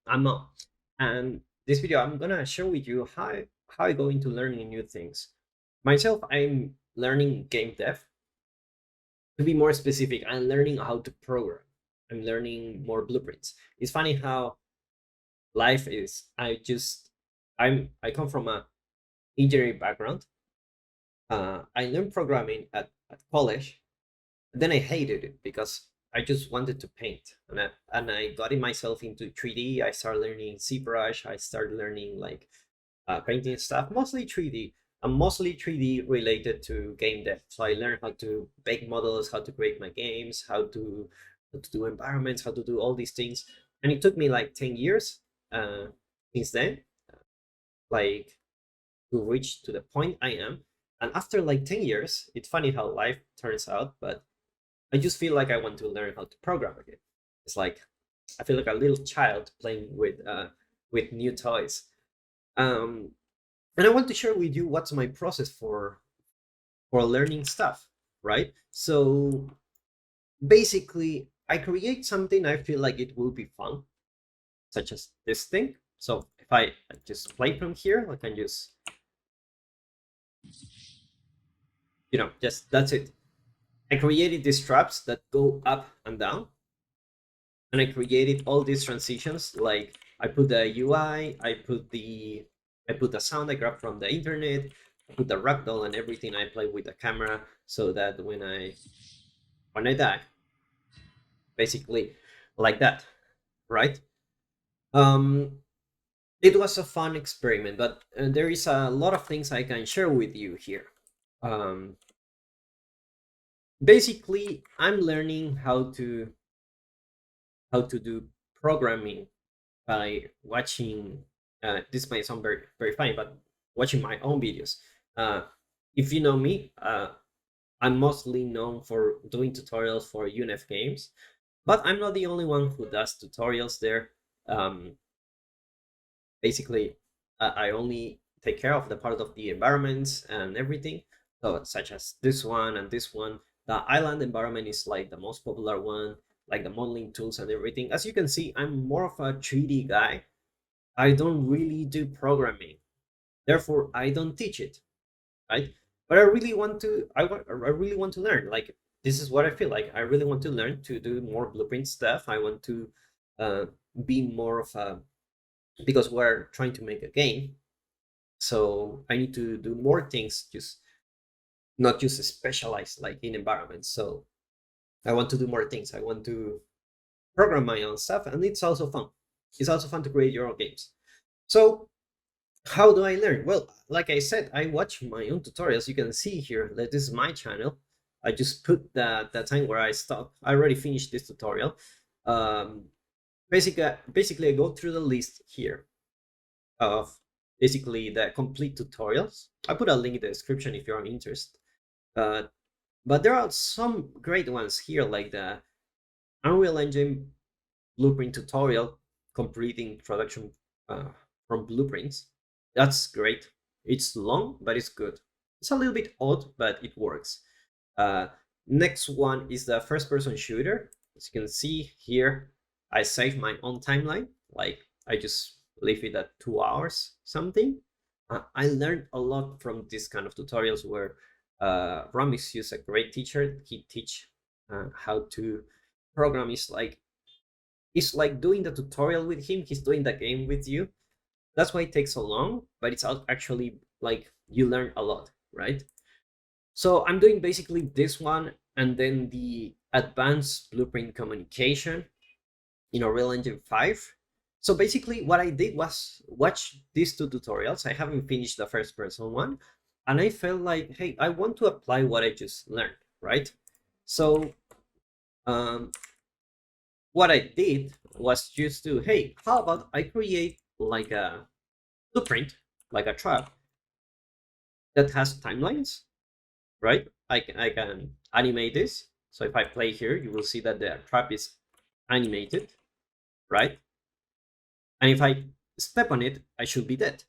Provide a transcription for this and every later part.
I'm Mo. And this video, I'm gonna share with you how I go into learning new things. Myself, I'm learning game dev. To be more specific, I'm learning how to program. I'm learning more blueprints. It's funny how life is. I come from a engineering background. I learned programming at college. Then I hated it because I just wanted to paint, and I got in myself into 3D. I started learning ZBrush. I started learning like painting stuff, mostly 3D, and mostly 3D related to game dev. So I learned how to bake models, how to create my games, how to do environments, how to do all these things. And it took me like 10 years uh, since then, like to reach to the point I am. And after like 10 years, it's funny how life turns out, but I just feel like I want to learn how to program again. It's like I feel like a little child playing with new toys. Um, and I want to share with you what's my process for learning stuff, right? So basically, I create something I feel like it will be fun, such as this thing. So if I just play from here, I can just just that's it. I created these traps that go up and down, and I created all these transitions. Like I put the UI, I put the sound I grabbed from the internet, I put the ragdoll and everything. I play with the camera so that when I die, basically like that, right? Um, it was a fun experiment, but there is a lot of things I can share with you here. Um, Basically, I'm learning how to do programming by watching. This might sound very funny, but watching my own videos. Uh, if you know me, I'm mostly known for doing tutorials for UNF games, but I'm not the only one who does tutorials there. Um, Basically, I only take care of the part of the environments and everything, so such as this one and this one. The island environment is like the most popular one, like the modeling tools and everything. As you can see, I'm more of a 3D guy. I don't really do programming, therefore I don't teach it, right? But I really want to. I really want to learn. Like this is what I feel like. I really want to learn to do more blueprint stuff. I want to uh, be more of a because we're trying to make a game, so I need to do more things. Just not just specialize like in environments. So I want to do more things. I want to program my own stuff, and it's also fun. It's also fun to create your own games. So how do I learn? Well, like I said, I watch my own tutorials. You can see here that this is my channel. I just put the time where I stop. I already finished this tutorial. Um, basically, I go through the list here of basically the complete tutorials. I put a link in the description if you're interested. Uh, but there are some great ones here, like the Unreal Engine blueprint tutorial, completing production uh, from blueprints. That's great. It's long, but it's good. It's a little bit odd, but it works. Uh, Next one is the first person shooter. As you can see here, I saved my own timeline. Like I just leave it at 2 hours something. I learned a lot from this kind of tutorials where Ramis is a great teacher. He teach how to program. Is like it's like doing the tutorial with him. He's doing the game with you. That's why it takes so long, but it's actually like you learn a lot, right? So I'm doing basically this one and then the advanced blueprint communication in Unreal Engine 5. So basically what I did was watch these two tutorials. I haven't finished the first person one, and I felt like, hey, I want to apply what I just learned, right? So um, what I did was just to, hey, how about I create like a blueprint, like a trap that has timelines, right? I can animate this. So if I play here, you will see that the trap is animated, right? And if I step on it, I should be dead,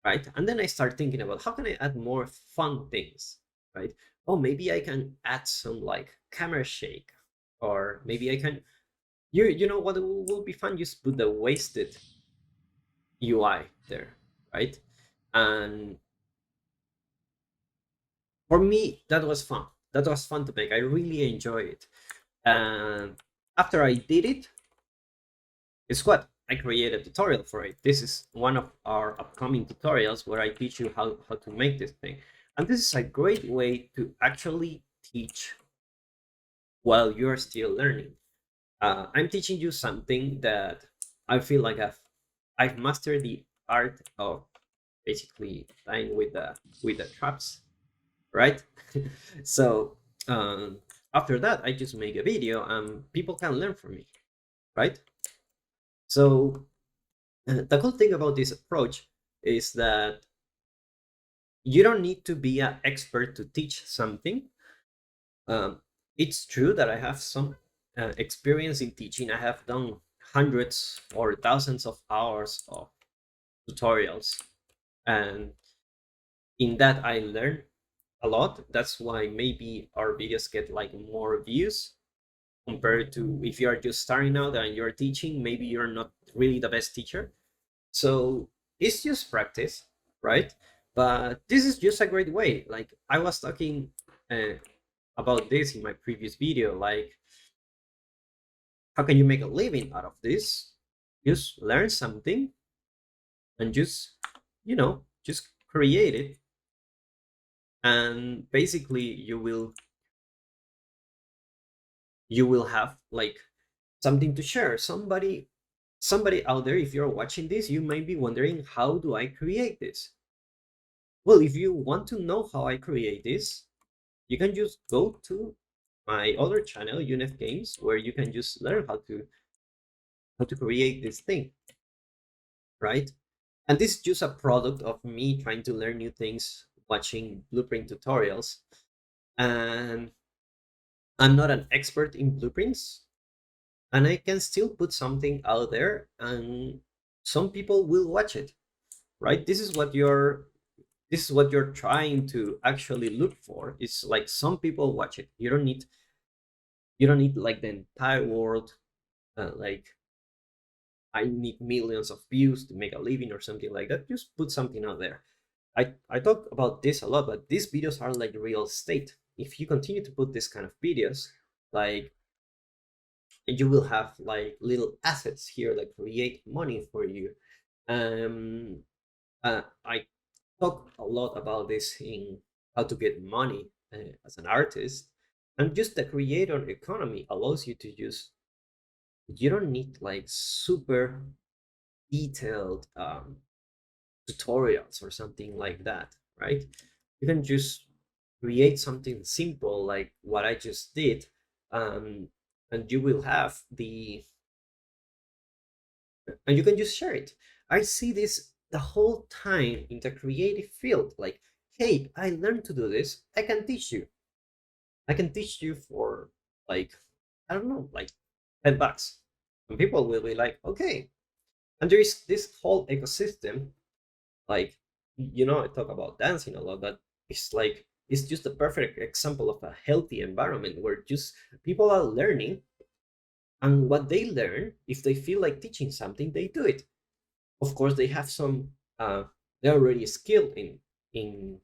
right? And then I start thinking about how can I add more fun things, right? Oh, maybe I can add some like camera shake, or maybe I can. You know what will be fun? Just put the wasted. UI there, right? And for me, that was fun. That was fun to make. I really enjoy it. And after I did it, guess what? I created a tutorial for it. This is one of our upcoming tutorials where I teach you how to make this thing. And this is a great way to actually teach while you're still learning. I'm teaching you something that I feel like I've mastered the art of basically playing with the traps, right? So after that, I just make a video and people can learn from me, right? So the cool thing about this approach is that you don't need to be an expert to teach something. Um, it's true that I have some experience in teaching. I have done hundreds or thousands of hours of tutorials, and in that I learn a lot. That's why maybe our videos get like more views compared to if you are just starting out and you're teaching. Maybe you're not really the best teacher. So it's just practice, right? But this is just a great way. Like I was talking about this in my previous video. Like, how can you make a living out of this? Just learn something and just, just create it. And basically you will have like something to share. Somebody out there, if you're watching this, you might be wondering, how do I create this? Well, if you want to know how I create this, you can just go to my other channel, UNF Games, where you can just learn how to create this thing, right? And this is just a product of me trying to learn new things, watching blueprint tutorials. And I'm not an expert in blueprints, and I can still put something out there, and some people will watch it, right? This is what you're trying to actually look for. It's like some people watch it. You don't need like the entire world, like I need millions of views to make a living or something like that. Just put something out there. I talk about this a lot, but these videos are like real estate. If you continue to put this kind of videos, like you will have like little assets here that create money for you. Um, I talk a lot about this in how to get money as an artist, and just the creator economy allows you to use. You don't need like super detailed tutorials or something like that, right? You can just create something simple like what I just did, um, and you will have and you can just share it. I see this the whole time in the creative field. Like, hey, I learned to do this. I can teach you. I can teach you for like, I don't know, like $10. And people will be like, okay. And there is this whole ecosystem. Like, I talk about dancing a lot, but it's just a perfect example of a healthy environment where just people are learning, and what they learn, if they feel like teaching something, they do it. Of course, they have some they're already skilled in in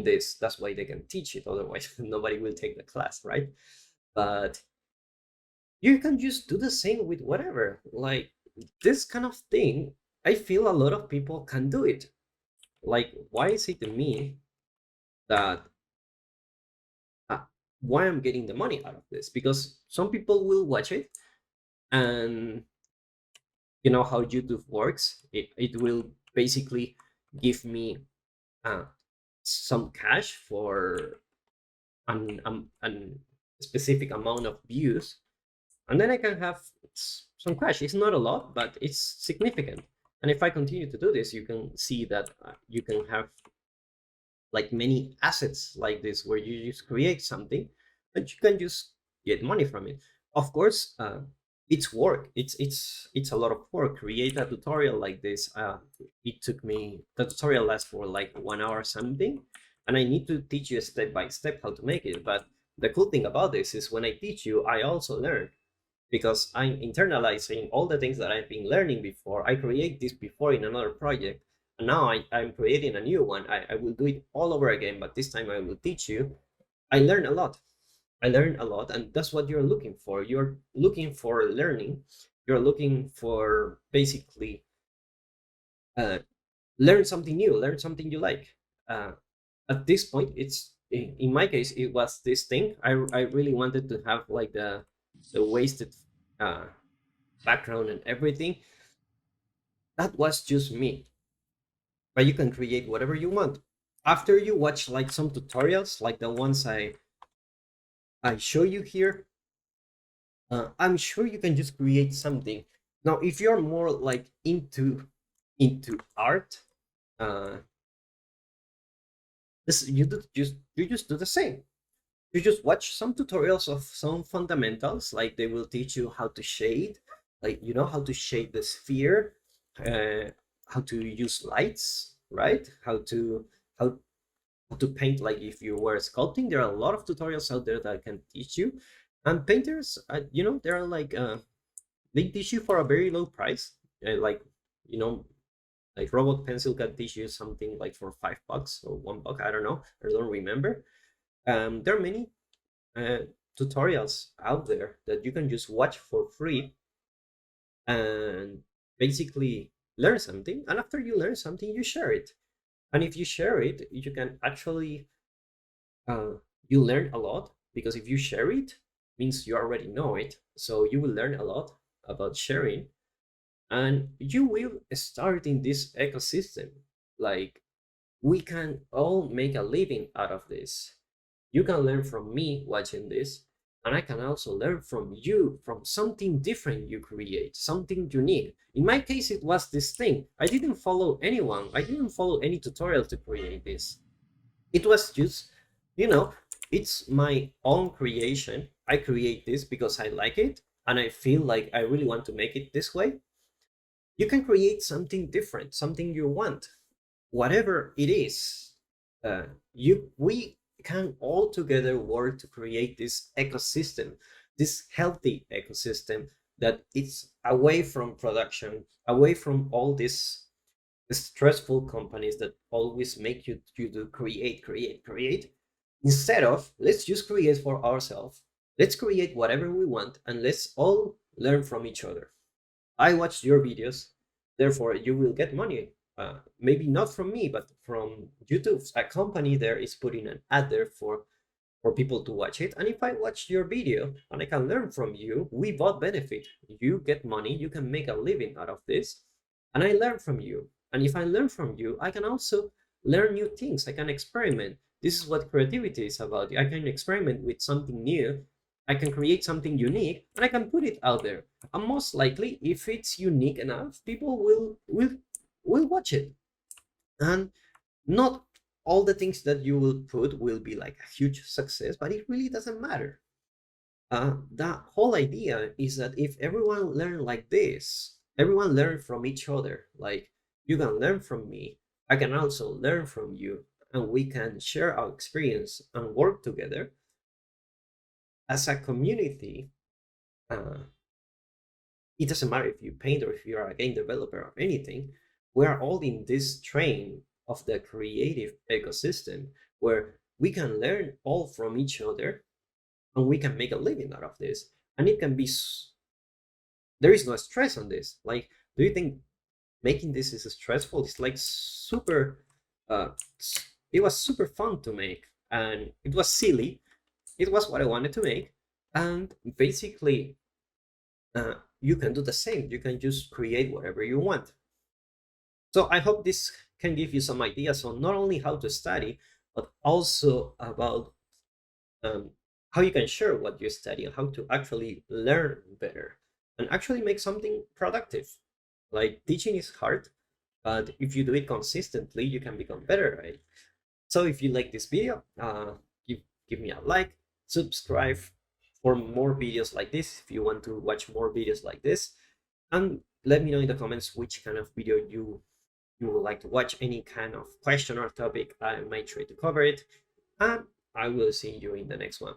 this. That's why they can teach it. Otherwise, nobody will take the class, right? But you can just do the same with whatever. Like this kind of thing, I feel a lot of people can do it. Like, why is it to me that uh, why I'm getting the money out of this? Because some people will watch it, and you know how YouTube works. It will basically give me uh, some cash for an specific amount of views, and then I can have some cash. It's not a lot, but it's significant. And if I continue to do this, you can see that you can have like many assets like this where you just create something and you can just get money from it. Of course, it's work. It's a lot of work. Create a tutorial like this. It took me the tutorial lasts for like 1 hour something, and I need to teach you step by step how to make it. But the cool thing about this is when I teach you, I also learn. because I'm internalizing all the things that I've been learning before. I create this before in another project, and now I'm creating a new one. I will do it all over again, but this time I will teach you. I learn a lot. I learn a lot, and that's what you're looking for. You're looking for learning. You're looking for basically uh, learn something new, learn something you like. Uh, at this point, it's in my case, it was this thing. I really wanted to have like the wasted uh, background and everything. That was just me, but you can create whatever you want. After you watch like some tutorials, like the ones I show you here, I'm sure you can just create something. Now, if you're more like into art, uh, this you just do the same. You just watch some tutorials of some fundamentals, like they will teach you how to shade, like you know how to shade the sphere, uh, how to use lights, right? How to paint, like if you were sculpting. There are a lot of tutorials out there that can teach you, and painters, you know, they're like they teach you for a very low price, like you know, like robot pencil can teach you something like for $5 or $1. I don't know, I don't remember. There are many uh, tutorials out there that you can just watch for free and basically learn something. And after you learn something, you share it. And if you share it, you can actually uh, you learn a lot, because if you share it, means you already know it. So you will learn a lot about sharing, and you will start in this ecosystem. Like we can all make a living out of this. You can learn from me watching this, and I can also learn from you, from something different you create, something unique. In my case, it was this thing. I didn't follow anyone, I didn't follow any tutorial to create this. It was just, you know, it's my own creation. I create this because I like it, and I feel like I really want to make it this way. You can create something different, something you want, whatever it is. We can all together work to create this ecosystem, this healthy ecosystem that it's away from production, away from all these stressful companies that always make you to create. Instead of, let's just create for ourselves. Let's create whatever we want, and let's all learn from each other. I watched your videos, therefore you will get money. Maybe not from me, but from YouTube. A company there is putting an ad there for people to watch it. And if I watch your video and I can learn from you, we both benefit. You get money, you can make a living out of this, and I learn from you. And if I learn from you, I can also learn new things. I can experiment. This is what creativity is about. I can experiment with something new. I can create something unique, and I can put it out there. And most likely, if it's unique enough, people will watch it. And not all the things that you will put will be like a huge success, but it really doesn't matter. The whole idea is that if everyone learn like this, everyone learn from each other. Like you can learn from me, I can also learn from you, and we can share our experience and work together as a community. uh, it doesn't matter if you paint or if you are a game developer or anything. We are all in this train of the creative ecosystem where we can learn all from each other, and we can make a living out of this. And it can be there is no stress on this. Like, do you think making this is stressful? It's like super uh it was super fun to make, and it was silly. It was what I wanted to make. And basically, you can do the same. You can just create whatever you want. So I hope this can give you some ideas on not only how to study, but also about um, how you can share what you study and how to actually learn better and actually make something productive. Like teaching is hard, but if you do it consistently, you can become better, right? So if you like this video, give me a like, subscribe for more videos like this if you want to watch more videos like this, and let me know in the comments which kind of video you would like to watch, any kind of question or topic. I might try to cover it, and I will see you in the next one.